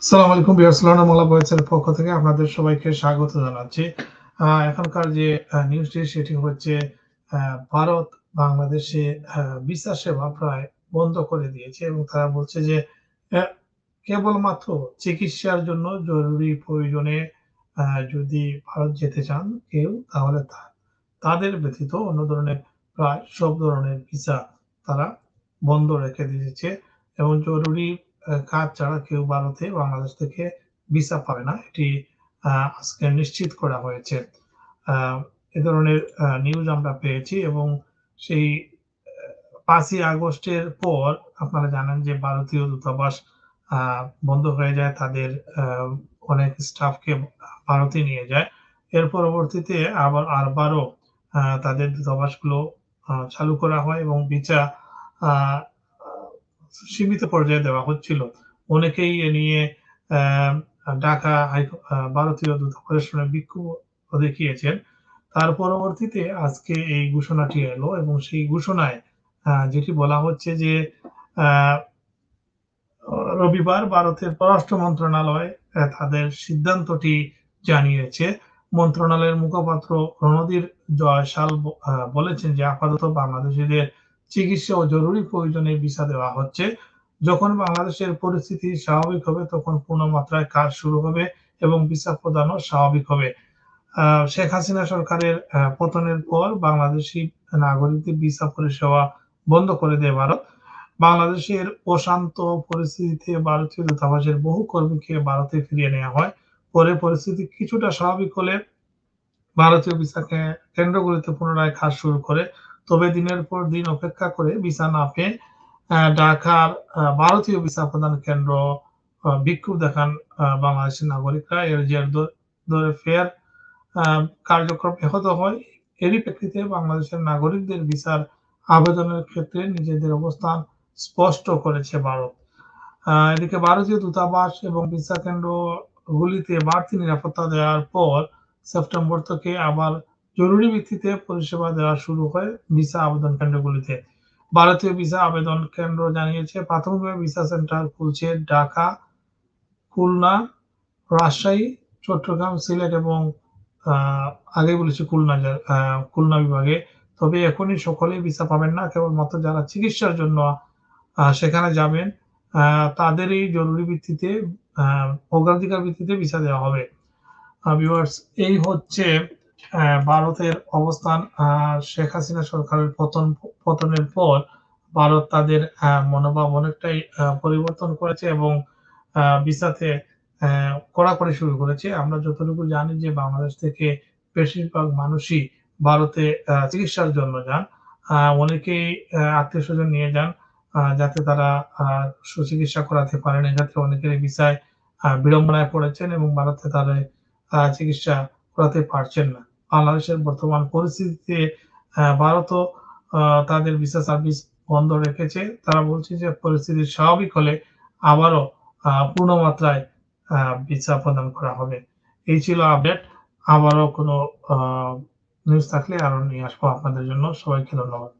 আসসালামু আলাইকুম viewers, London Bangla ভয়েসের পক্ষ থেকে আপনাদের সবাইকে স্বাগত জানাচ্ছি। এখনকার যে নিউজটি সেটি হচ্ছে আ ভারত বাংলাদেশে ভিসা সেবা প্রায় বন্ধ করে দিয়েছে এবং তারা বলছে যে অ্যা কেবলমাত্র চিকিৎসার জন্য জরুরি প্রয়োজনে আ যদি ভারত যেতে চান কেউ তাহলে তাদের ব্যতীত অন্য ধরনের প্রায় সব ধরনের ভিসা তারা বন্ধ রেখে দিয়েছে এবং জরুরি কাজ ছাড়া কেউ ভারতে বাংলাদেশ থেকে ভিসা পাবে না। এটি আজকে নিশ্চিত করা হয়েছে। আ এ ধরনের নিউজ আমরা পেয়েছি এবং সেই ৫ই আগস্টের পর আপনারা জানেন যে ভারতীয় দূতাবাস আ বন্ধ হয়ে যায়। তাদের আ অনেক স্টাফকে ভারতে নিয়ে যায়। এর পরবর্তীতে আবারও তাদের দূতাবাসগুলো চালু করা হয় এবং ভিসা আ আ সীমিত পর্যায়ে দেওয়া হচ্ছিল। অনেকেই এ নিয়ে ঢাকা ভারতীয় দূতাবাসের সামনে বিক্ষোভ দেখিয়েছেন। তার পরবর্তীতে আজকে এই ঘোষণাটি এলো এবং সেই ঘোষণায় যেটি বলা হচ্ছে যে আ রবিবার ভারতের পররাষ্ট্র মন্ত্রণালয় তাদের সিদ্ধান্তটি জানিয়েছে। মন্ত্রণালয়ের মুখপাত্র রণধীর জয়সাল বলেছেন যে আপাতত বাংলাদেশীদের চিকিৎসা ও জরুরি প্রয়োজনে ভিসা দেওয়া হচ্ছে। যখন বাংলাদেশের পরিস্থিতি স্বাভাবিক হবে তখন পূর্ণ মাত্রায় কাজ শুরু হবে এবং ভিসা প্রদানও স্বাভাবিক হবে। শেখ হাসিনা সরকারের পতনের পর বাংলাদেশী নাগরিকদের ভিসা পরিষেবা বন্ধ করে দেয় ভারত। বাংলাদেশের অশান্ত পরিস্থিতিতে ভারতীয় দূতাবাসের বহু কর্মীকে ভারতে ফিরিয়ে নেওয়া হয়। পরে পরিস্থিতি কিছুটা স্বাভাবিক হলে ভারতীয় ভিসাকে কেন্দ্রগুলিতে পুনরায় কাজ শুরু করে। তবে দিনের পর দিন অপেক্ষা করে ভিসা না পেয়ে ঢাকার ভারতীয় ভিসা প্রদান কেন্দ্র বিক্ষোভ দেখান বাংলাদেশের নাগরিকরা। এর জের ধরে ফের আ কার্যক্রম ব্যাহত হয়। এরই প্রেক্ষিতে বাংলাদেশের নাগরিকদের ভিসার আবেদনের ক্ষেত্রে নিজেদের অবস্থান স্পষ্ট করেছে ভারত। এদিকে ভারতীয় দূতাবাস এবং ভিসা কেন্দ্রগুলিতে বাড়তি নিরাপত্তা দেওয়ার পর সেপ্টেম্বর থেকে আবার জরুরি ভিত্তিতে পরিষেবা দেওয়া শুরু হয় ভিসা আবেদন কেন্দ্রগুলিতে। ভারতীয় ভিসা আবেদন কেন্দ্র জানিয়েছে প্রাথমিকভাবে ভিসা সেন্টার খুলছে ঢাকা, খুলনা, রাজশাহী, চট্টগ্রাম, সিলেট এবং আ আগেই বলেছি খুলনা বিভাগে। তবে এখনই সকলেই ভিসা পাবেন না। কেবলমাত্র যারা চিকিৎসার জন্য সেখানে যাবেন, আ তাদেরই জরুরি ভিত্তিতে আ অগ্রাধিকার ভিত্তিতে ভিসা দেওয়া হবে। ভিউয়ার্স, এই হচ্ছে ভারতের অবস্থান। শেখ হাসিনা সরকারের পতনের পর ভারত তাদের মনোভাব অনেকটাই পরিবর্তন করেছে এবং ভিসাতে কড়াকড়ি শুরু করেছে। আমরা যতটুকু জানি যে বাংলাদেশ থেকে বেশিরভাগ মানুষই ভারতে চিকিৎসার জন্য যান। অনেকেই আত্মীয়স্বজন নিয়ে যান যাতে তারা আ সুচিকিৎসা করাতে পারেন। এক্ষেত্রে অনেকেরই ভিসায় বিড়ম্বনায় পড়েছেন এবং ভারতে তাদের চিকিৎসা করাতে পারছেন না। বাংলাদেশের বর্তমান পরিস্থিতিতে ভারতও আ তাদের ভিসা সার্ভিস বন্ধ রেখেছে। তারা বলছে যে পরিস্থিতি স্বাভাবিক হলে আবারও পূর্ণ মাত্রায় আ ভিসা প্রদান করা হবে। এই ছিল আপডেট। আবারও কোনো আ নিউজ থাকলে আরো নিয়ে আসবো আপনাদের জন্য। সবাইকে ধন্যবাদ।